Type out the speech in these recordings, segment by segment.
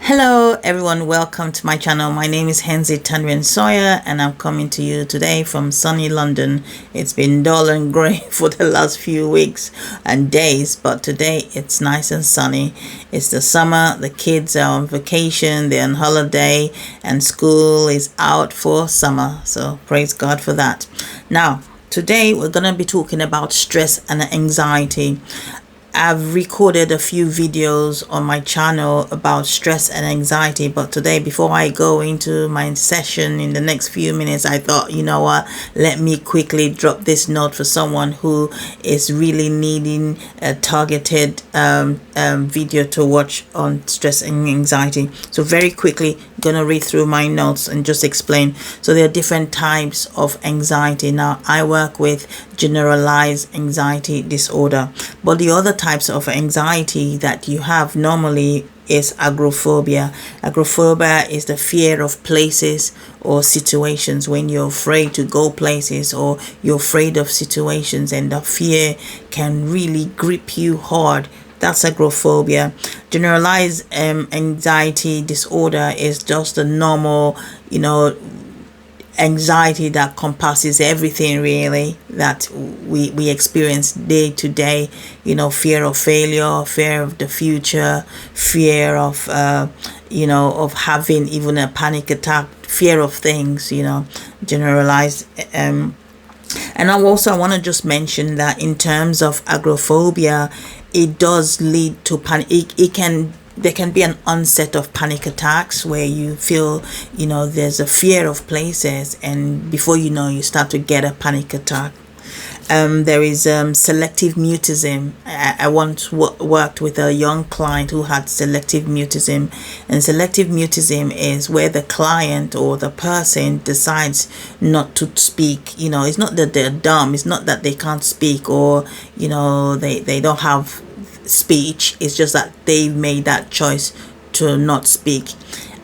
Hello everyone, welcome to my channel. My name is Henzi Tanwin Sawyer and I'm coming to you today from sunny London. It's been dull and grey for the last few weeks and days, but today it's nice and sunny. It's the summer, the kids are on vacation, they're on holiday, and school is out for summer, so praise God for that. Now today we're going to be talking about stress and anxiety. I've recorded a few videos on my channel about stress and anxiety, but today, before I go into my session in the next few minutes, I thought, you know what, let me quickly drop this note for someone who is really needing a targeted video to watch on stress and anxiety. So very quickly, I'm gonna read through my notes and just explain. So there are different types of anxiety. Now I work with generalized anxiety disorder, but the other types of anxiety that you have normally is agoraphobia. Agoraphobia is the fear of places or situations, when you're afraid to go places or you're afraid of situations and the fear can really grip you hard. That's agoraphobia. Generalized anxiety disorder is just a normal, anxiety that compasses everything really that we experience day to day. Fear of failure, fear of the future, fear of of having even a panic attack, fear of things, generalized. And I want to just mention that in terms of agoraphobia, it does lead to panic. There can be an onset of panic attacks where you feel, there's a fear of places, and before you know, you start to get a panic attack. There is selective mutism. I once worked with a young client who had selective mutism, and selective mutism is where the client or the person decides not to speak. It's not that they're dumb, it's not that they can't speak or they don't have speech. It's just that they've made that choice to not speak,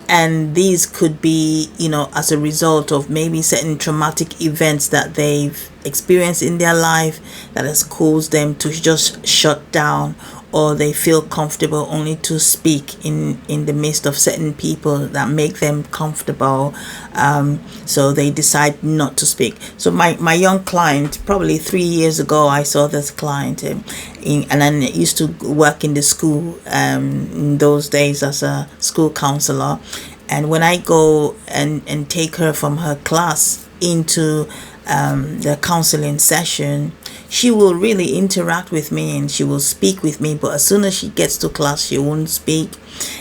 and these could be as a result of maybe certain traumatic events that they've experienced in their life that has caused them to just shut down, or they feel comfortable only to speak in the midst of certain people that make them comfortable, so they decide not to speak. So my young client, probably 3 years ago, I saw this client, and I used to work in the school in those days as a school counselor, and when I go and take her from her class into the counseling session, she will really interact with me and she will speak with me, but as soon as she gets to class, she won't speak.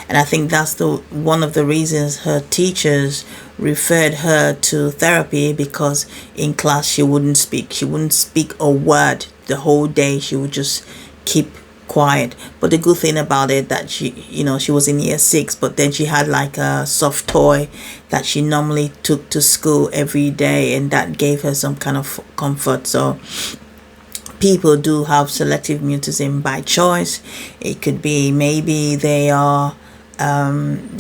And I think that's one of the reasons her teachers referred her to therapy, because in class she wouldn't speak a word the whole day. She would just keep quiet. But the good thing about it that she was in year 6, but then she had like a soft toy that she normally took to school every day, and that gave her some kind of comfort. So people do have selective mutism by choice. It could be maybe they are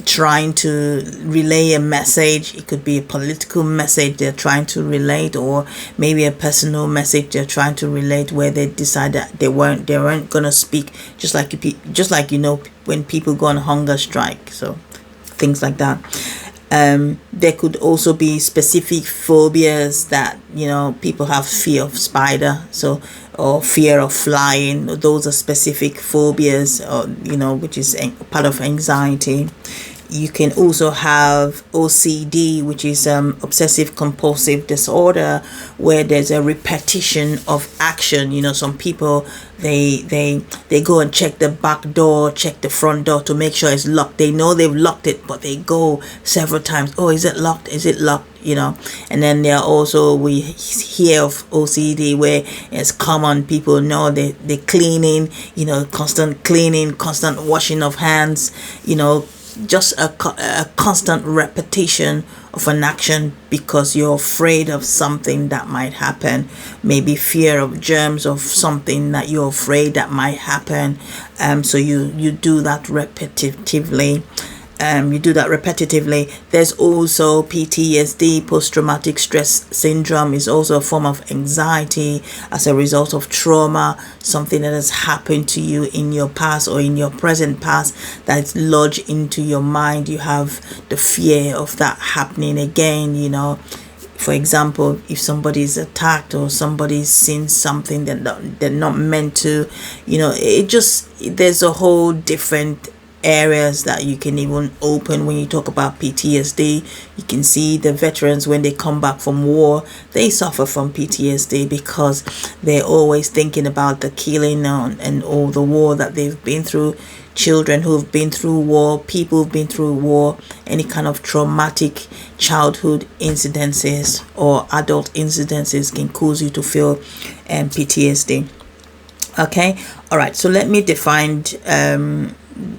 trying to relay a message. It could be a political message they're trying to relate, or maybe a personal message they're trying to relate, where they decide that they weren't gonna speak, just like when people go on hunger strike. So things like that. There could also be specific phobias that people have, fear of spider, or fear of flying. Those are specific phobias, which is part of anxiety. You can also have OCD, which is obsessive compulsive disorder, where there's a repetition of action. Some people, they go and check the back door, check the front door to make sure it's locked. They know they've locked it, but they go several times. Oh, is it locked? Is it locked? And then there are also, we hear of OCD where it's common. People know they cleaning, constant cleaning, constant washing of hands, just a constant repetition of an action because you're afraid of something that might happen, maybe fear of germs of something that you're afraid that might happen, so you do that repetitively. you do that repetitively. There's also PTSD, post-traumatic stress syndrome, is also a form of anxiety as a result of trauma, something that has happened to you in your past or in your present past that's lodged into your mind. You have the fear of that happening again, For example, if somebody's attacked or somebody's seen something that they're not meant to, there's a whole different areas that you can even open when you talk about PTSD. You can see the veterans, when they come back from war, they suffer from PTSD because they're always thinking about the killing and all the war that they've been through. Children who've been through war, people who've been through war, any kind of traumatic childhood incidences or adult incidences can cause you to feel PTSD. Okay, all right, so let me define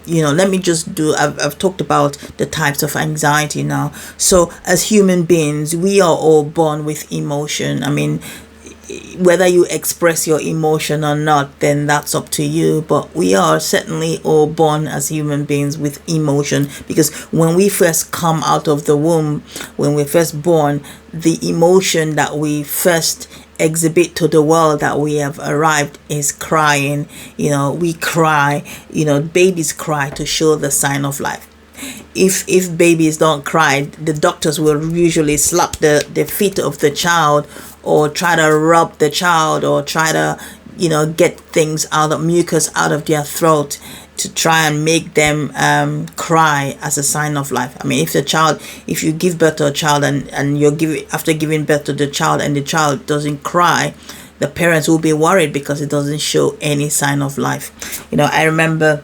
let me just do, I've talked about the types of anxiety now. So as human beings, we are all born with emotion. I mean, whether you express your emotion or not, then that's up to you, but we are certainly all born as human beings with emotion, because when we first come out of the womb, when we're first born, the emotion that we first exhibit to the world that we have arrived is crying. We cry, babies cry to show the sign of life. If babies don't cry, the doctors will usually slap the feet of the child, or try to rub the child, or try to get things out of mucus out of their throat to try and make them cry as a sign of life. I mean, if you give birth to a child and after giving birth to the child and the child doesn't cry, the parents will be worried because it doesn't show any sign of life. I remember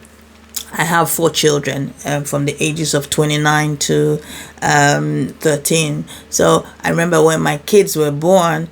I have 4 children from the ages of 29 to 13. So I remember when my kids were born,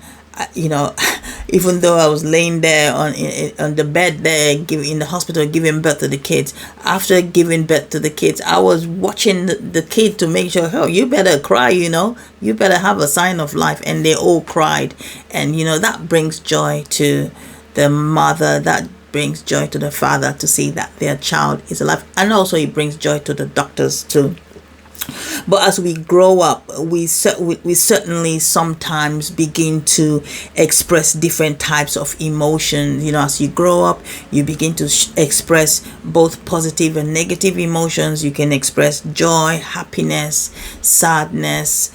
even though I was laying there on the bed there in the hospital giving birth to the kids, after giving birth to the kids, I was watching the kid to make sure, you better cry, you better have a sign of life. And they all cried. And, that brings joy to the mother, that brings joy to the father to see that their child is alive. And also it brings joy to the doctors too. But as we grow up, we certainly sometimes begin to express different types of emotion. As you grow up, you begin to express both positive and negative emotions. You can express joy, happiness, sadness,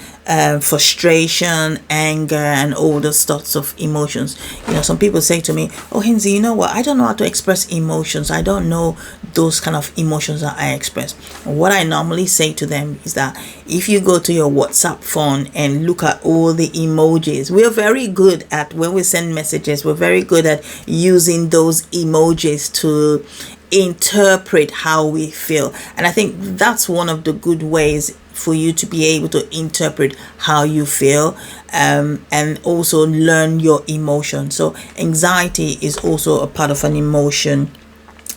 frustration, anger, and all those sorts of emotions. Some people say to me, "Oh, Henzi, you know what? I don't know how to express emotions. I don't know those kind of emotions that I express." And what I normally say to them is that if you go to your WhatsApp phone and look at all the emojis, we're very good at, when we send messages, we're very good at using those emojis to interpret how we feel. And I think that's one of the good ways for you to be able to interpret how you feel, and also learn your emotion. So anxiety is also a part of an emotion.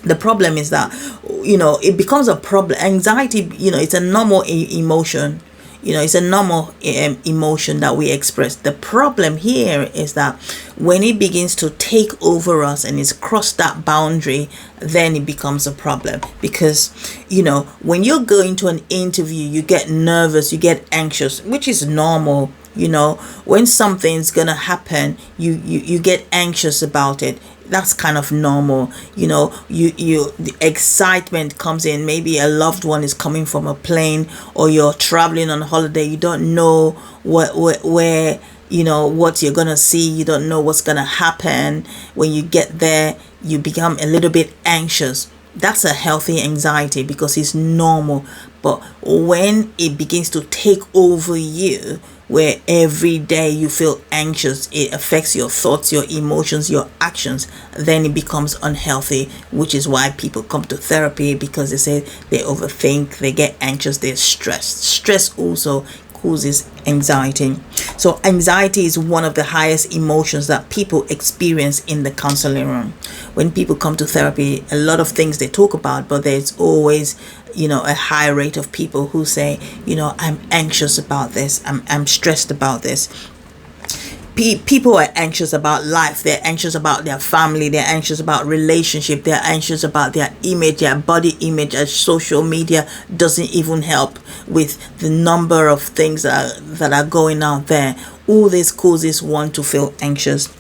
The problem is that, it becomes a problem. Anxiety, it's a normal emotion. It's a normal emotion that we express. The problem here is that when it begins to take over us and it's crossed that boundary, then it becomes a problem. Because, when you're going to an interview, you get nervous, you get anxious, which is normal. When something's gonna happen, you get anxious about it. That's kind of normal. The excitement comes in. Maybe a loved one is coming from a plane, or you're traveling on holiday. You don't know where what you're gonna see. You don't know what's gonna happen. When you get there, you become a little bit anxious. That's a healthy anxiety because it's normal. But when it begins to take over you, where every day you feel anxious, it affects your thoughts, your emotions, your actions, then it becomes unhealthy, which is why people come to therapy, because they say they overthink, they get anxious, they're stressed. Stress also causes anxiety. So anxiety is one of the highest emotions that people experience in the counseling room. When people come to therapy, a lot of things they talk about, but there's always a high rate of people who say, I'm anxious about this, I'm stressed about this. People are anxious about life. They're anxious about their family. They're anxious about relationship. They're anxious about their image, their body image. As social media doesn't even help with the number of things that are going out there. All this causes one to feel anxious.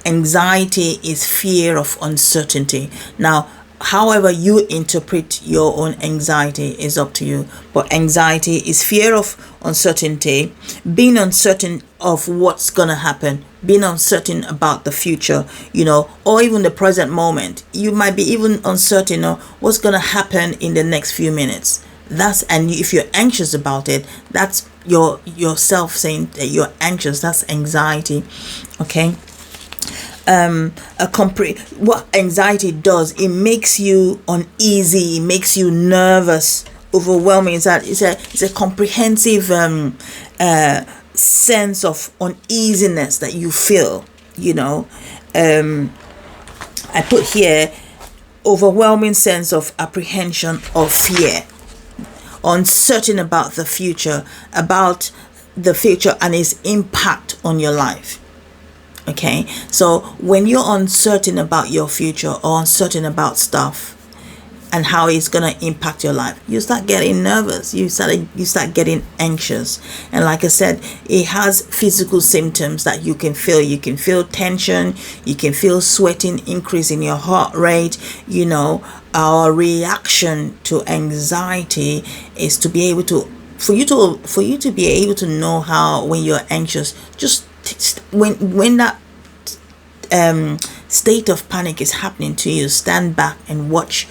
Anxiety is fear of uncertainty. Now, however you interpret your own anxiety is up to you, but anxiety is fear of uncertainty, being uncertain of what's gonna happen, being uncertain about the future, or even the present moment. You might be even uncertain of what's gonna happen in the next few minutes. And if you're anxious about it, that's yourself saying that you're anxious. That's anxiety. Okay. What anxiety does, it makes you uneasy, it makes you nervous, overwhelming. It's a comprehensive sense of uneasiness that you feel. I put here overwhelming sense of apprehension or fear, uncertain about the future and its impact on your life. Okay, so when you're uncertain about your future or uncertain about stuff and how it's gonna impact your life, you start getting nervous. You start getting anxious, and like I said, it has physical symptoms that you can feel. You can feel tension. You can feel sweating, increase in your heart rate. Our reaction to anxiety is to be able to, for you to be able to know how, when you're anxious, just when that state of panic is happening to you, stand back and watch.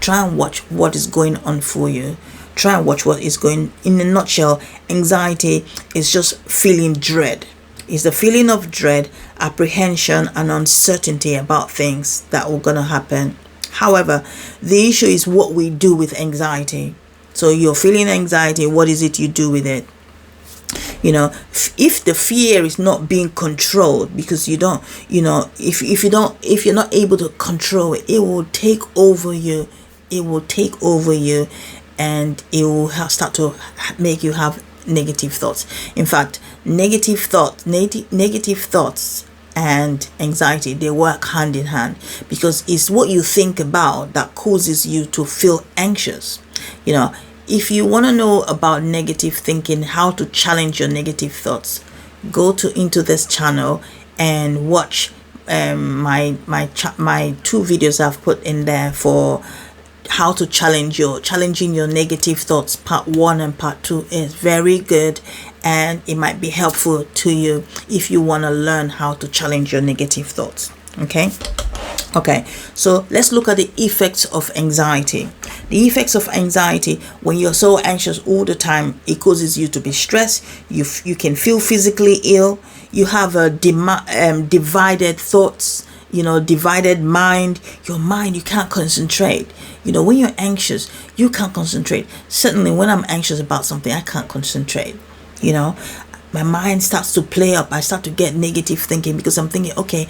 Try and watch what is going on for you. Try and watch what is going. In a nutshell, anxiety is just feeling dread. It's the feeling of dread, apprehension, and uncertainty about things that are gonna happen. However, the issue is what we do with anxiety. So you're feeling anxiety. What is it you do with it? If the fear is not being controlled, because you don't, if you're not able to control it, it will take over you. It will take over you, and it will start to make you have negative thoughts. In fact, negative thoughts and anxiety, they work hand in hand, because it's what you think about that causes you to feel anxious. If you want to know about negative thinking, how to challenge your negative thoughts, go into this channel and watch my 2 videos I've put in there for how to challenging your negative thoughts. Part 1 and part 2 is very good, and it might be helpful to you if you want to learn how to challenge your negative thoughts. Okay, so let's look at the effects of anxiety. The effects of anxiety: when you're so anxious all the time, it causes you to be stressed. You can feel physically ill. You have a divided thoughts, divided mind. Your mind, you can't concentrate. When you're anxious, you can't concentrate. Certainly when I'm anxious about something, I can't concentrate. My mind starts to play up. I start to get negative thinking, because I'm thinking, okay,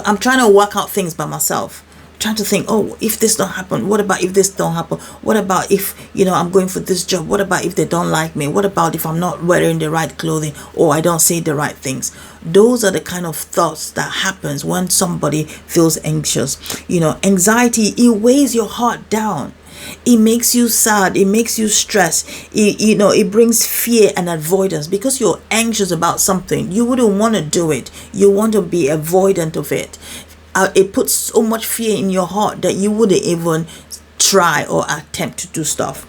I'm trying to work out things by myself. Trying to think, oh, if this don't happen, what about if this don't happen? What about if, I'm going for this job? What about if they don't like me? What about if I'm not wearing the right clothing, or I don't say the right things? Those are the kind of thoughts that happens when somebody feels anxious. Anxiety, it weighs your heart down. It makes you sad. It makes you stressed. It brings fear and avoidance, because you're anxious about something. You wouldn't want to do it. You want to be avoidant of it. It puts so much fear in your heart that you wouldn't even try or attempt to do stuff.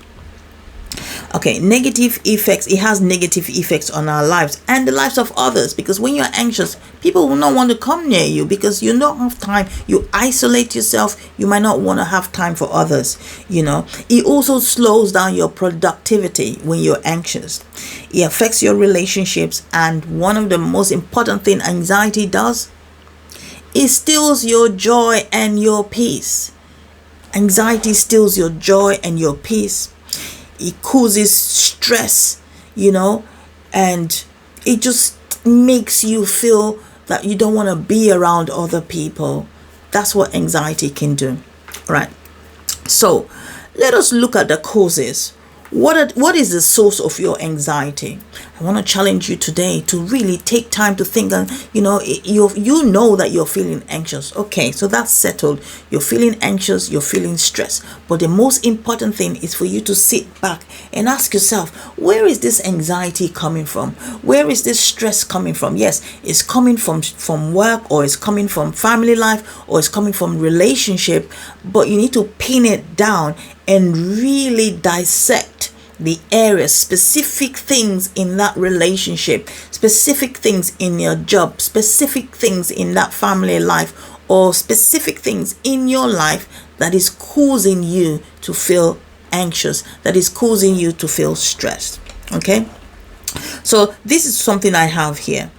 Okay, negative effects. It has negative effects on our lives and the lives of others, because when you're anxious, people will not want to come near you, because you don't have time. You isolate yourself. You might not want to have time for others. It also slows down your productivity when you're anxious. It affects your relationships, and one of the most important thing anxiety does, it steals your joy and your peace. Anxiety steals your joy and your peace. It causes stress, and it just makes you feel that you don't want to be around other people. That's what anxiety can do. Right. So let us look at the causes. What is the source of your anxiety? I want to challenge you today to really take time to think, and you know that you're feeling anxious. Okay, so that's settled. You're feeling anxious, you're feeling stressed. But the most important thing is for you to sit back and ask yourself, where is this anxiety coming from? Where is this stress coming from? Yes, it's coming from work, or it's coming from family life, or it's coming from relationship, but you need to pin it down and really dissect the areas, specific things in that relationship, specific things in your job, specific things in that family life, or specific things in your life that is causing you to feel anxious, that is causing you to feel stressed. Okay, so this is something I have here.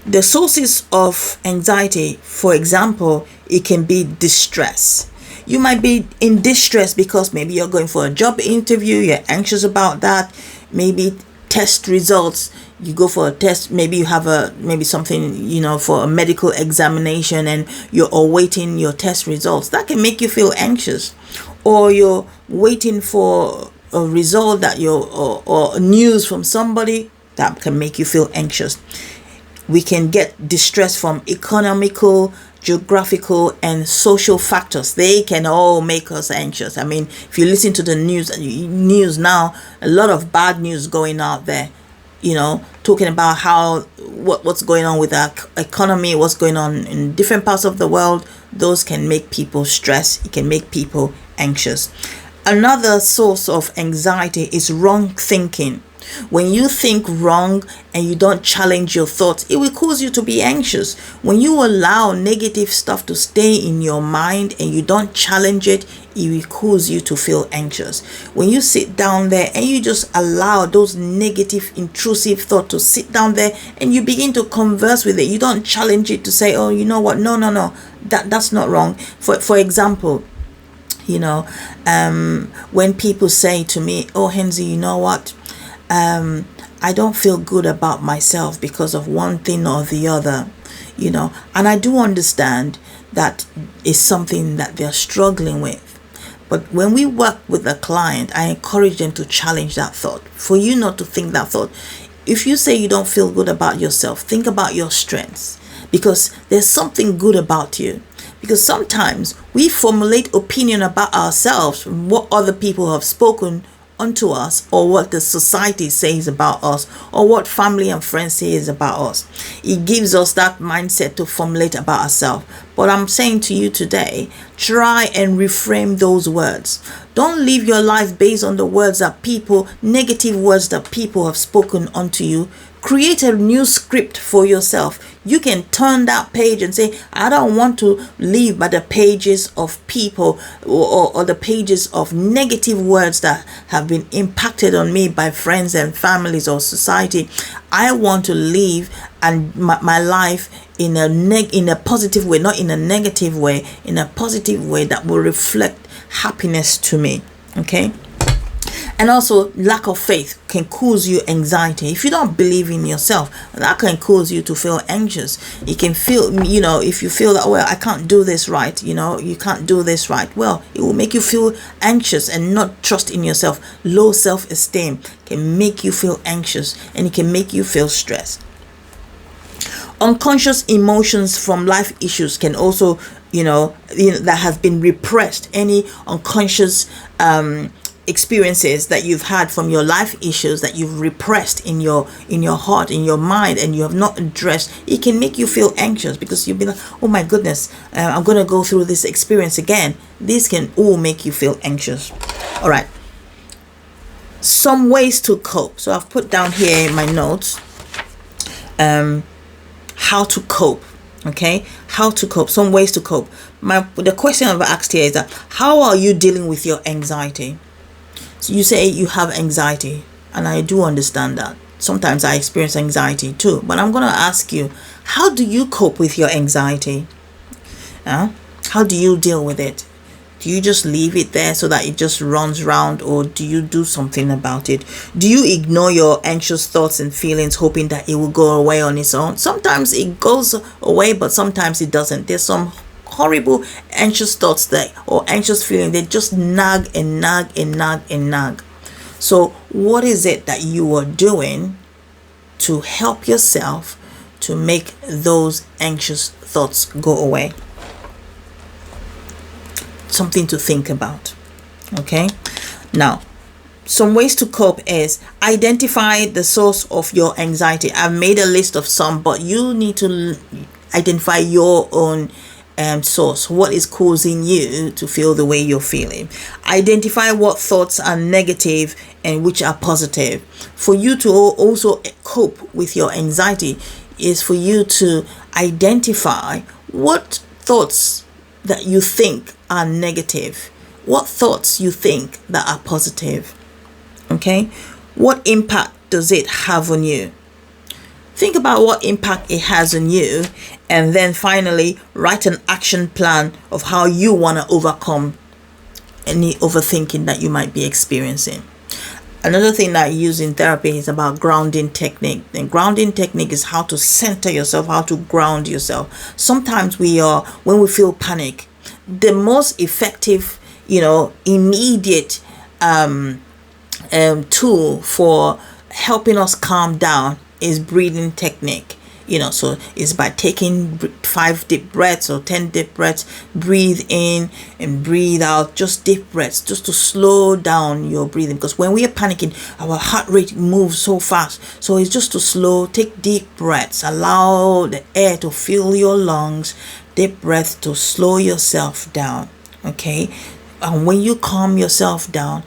The sources of anxiety, for example, it can be distress. You might be in distress because maybe you're going for a job interview, you're anxious about that. Maybe test results, you go for a test, maybe you have maybe something, for a medical examination, and you're awaiting your test results. That can make you feel anxious. Or you're waiting for a result or news from somebody, that can make you feel anxious. We can get distress from economical, geographical, and social factors. They can all make us anxious. I mean, if you listen to the news now, a lot of bad news going out there, talking about what's going on with our economy, what's going on in different parts of the world. Those can make people stressed. It can make people anxious. Another source of anxiety is wrong thinking. When you think wrong and you don't challenge your thoughts, it will cause you to be anxious. When you allow negative stuff to stay in your mind and you don't challenge it, it will cause you to feel anxious. When you sit down there and you just allow those negative, intrusive thoughts to sit down there and you begin to converse with it, you don't challenge it to say, oh, you know what? No, that's not wrong. For example, when people say to me, oh, Henzi, you know what? I don't feel good about myself because of one thing or the other, and I do understand that is something that they're struggling with. But when we work with a client, I encourage them to challenge that thought, for you not to think that thought. If you say you don't feel good about yourself, think about your strengths, because there's something good about you. Because sometimes we formulate opinion about ourselves from what other people have spoken onto us, or what the society says about us, or what family and friends says about us. It gives us that mindset to formulate about ourselves. But I'm saying to you today, try and reframe those words. Don't live your life based on the negative words that people have spoken onto you. Create a new script for yourself. You can turn that page and say, I don't want to live by the pages of people or the pages of negative words that have been impacted on me by friends and families or society. I want to live and my life in a positive way, not in a negative way, in a positive way that will reflect happiness to me. Okay? And also, lack of faith can cause you anxiety. If you don't believe in yourself, that can cause you to feel anxious. You can feel, if you feel that, well, I can't do this right, you can't do this right. Well, it will make you feel anxious and not trust in yourself. Low self-esteem can make you feel anxious, and it can make you feel stressed. Unconscious emotions from life issues can also, that has been repressed. Any unconscious experiences that you've had from your life issues that you've repressed in your heart, in your mind, and you have not addressed, it can make you feel anxious, because you'll be like, oh my goodness, I'm going to go through this experience again. This can all make you feel anxious. All right, some ways to cope. So I've put down here in my notes how to cope. Okay, how to cope, some ways to cope. The question I've asked here is that, how are you dealing with your anxiety? So you say you have anxiety, and I do understand that. Sometimes I experience anxiety too, but I'm going to ask you, how do you cope with your anxiety? How do you deal with it? Do you just leave it there so that it just runs round, or do you do something about it? Do you ignore your anxious thoughts and feelings hoping that it will go away on its own? Sometimes it goes away, but sometimes it doesn't. There's some horrible anxious thoughts or anxious feeling, they just nag and nag and nag and nag. So what is it that you are doing to help yourself to make those anxious thoughts go away. Something to think about. Okay, now some ways to cope is identify the source of your anxiety. I've made a list of some, but you need to identify your own source. What is causing you to feel the way you're feeling? Identify what thoughts are negative and which are positive. For you to also cope with your anxiety is for you to identify what thoughts that you think are negative, what thoughts you think that are positive. Okay, what impact does it have on you? Think about what impact it has on you, and then finally write an action plan of how you want to overcome any overthinking that you might be experiencing. Another thing that I use in therapy is about grounding technique. And grounding technique is how to center yourself, how to ground yourself. Sometimes when we feel panic, the most effective, immediate tool for helping us calm down is breathing technique. So it's by taking 5 deep breaths or 10 deep breaths, breathe in and breathe out, just deep breaths, just to slow down your breathing. Because when we are panicking, our heart rate moves so fast. So it's just to take deep breaths, allow the air to fill your lungs, deep breath to slow yourself down. Okay, and when you calm yourself down,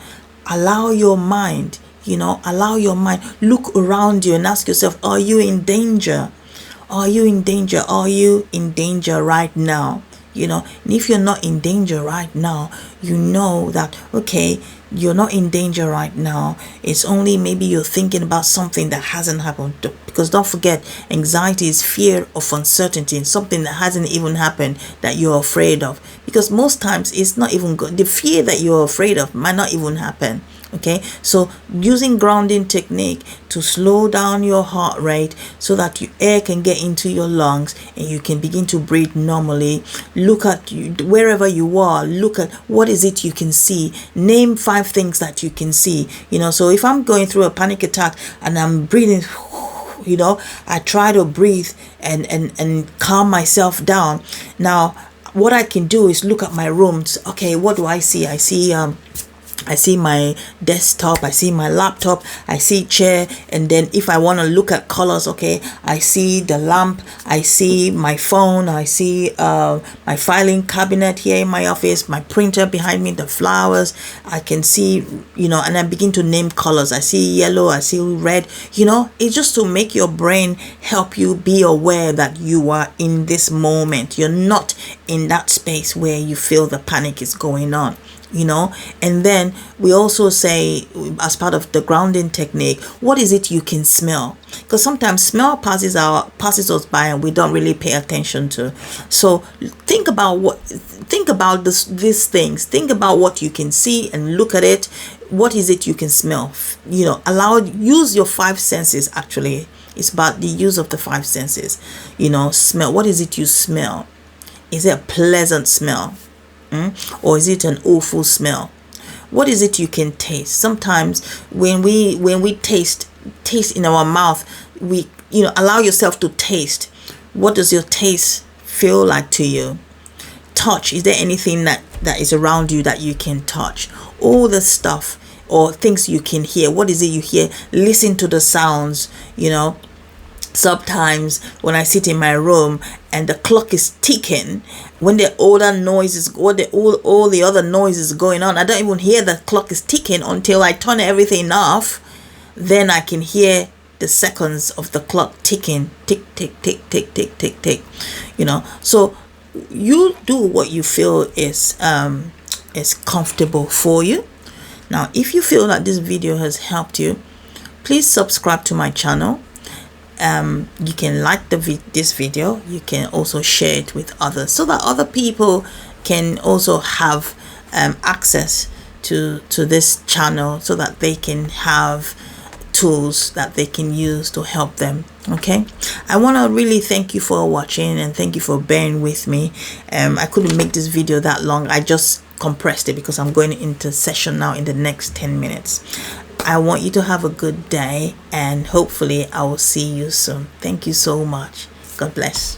allow your mind, look around you and ask yourself, are you in danger? Are you in danger? Are you in danger right now? And if you're not in danger right now, you know that, okay, you're not in danger right now. It's only maybe you're thinking about something that hasn't happened. Because don't forget, anxiety is fear of uncertainty, something that hasn't even happened that you're afraid of. Because most times it's not even good. The fear that you're afraid of might not even happen. Okay, so using grounding technique to slow down your heart rate so that your air can get into your lungs and you can begin to breathe normally. Look at wherever you are, look at what is it you can see. Name 5 things that you can see. So if I'm going through a panic attack and I'm breathing, I try to breathe and calm myself down. Now, what I can do is look at my room. Okay, what do I see? I see my desktop, I see my laptop, I see chair, and then if I want to look at colors, okay, I see the lamp, I see my phone, I see my filing cabinet here in my office, my printer behind me, the flowers, I can see, and I begin to name colors. I see yellow, I see red, it's just to make your brain help you be aware that you are in this moment. You're not in that space where you feel the panic is going on. And then we also say, as part of the grounding technique, what is it you can smell? Because sometimes smell passes us by and we don't really pay attention to. So think about these things. Think about what you can see and look at it. What is it you can smell? Use your 5 senses. Actually, it's about the use of the 5 senses. Smell. What is it you smell? Is it a pleasant smell? Or is it an awful smell? What is it you can taste? Sometimes when we taste in our mouth, we allow yourself to taste. What does your taste feel like to you? Touch. Is there anything that is around you that you can touch? All the stuff or things you can hear. What is it you hear? Listen to the sounds. Sometimes when I sit in my room and the clock is ticking, when the other noises, all the other noises going on, I don't even hear the clock is ticking until I turn everything off. Then I can hear the seconds of the clock ticking, tick, tick, tick, tick, tick, tick, tick. So you do what you feel is comfortable for you. Now, if you feel that this video has helped you, please subscribe to my channel. You can like this video. You can also share it with others so that other people can also have access to this channel, so that they can have tools that they can use to help them. Okay, I want to really thank you for watching and thank you for bearing with me. I couldn't make this video that long. I just compressed it because I'm going into session now in the next 10 minutes. I want you to have a good day, and hopefully I will see you soon. Thank you so much. God bless.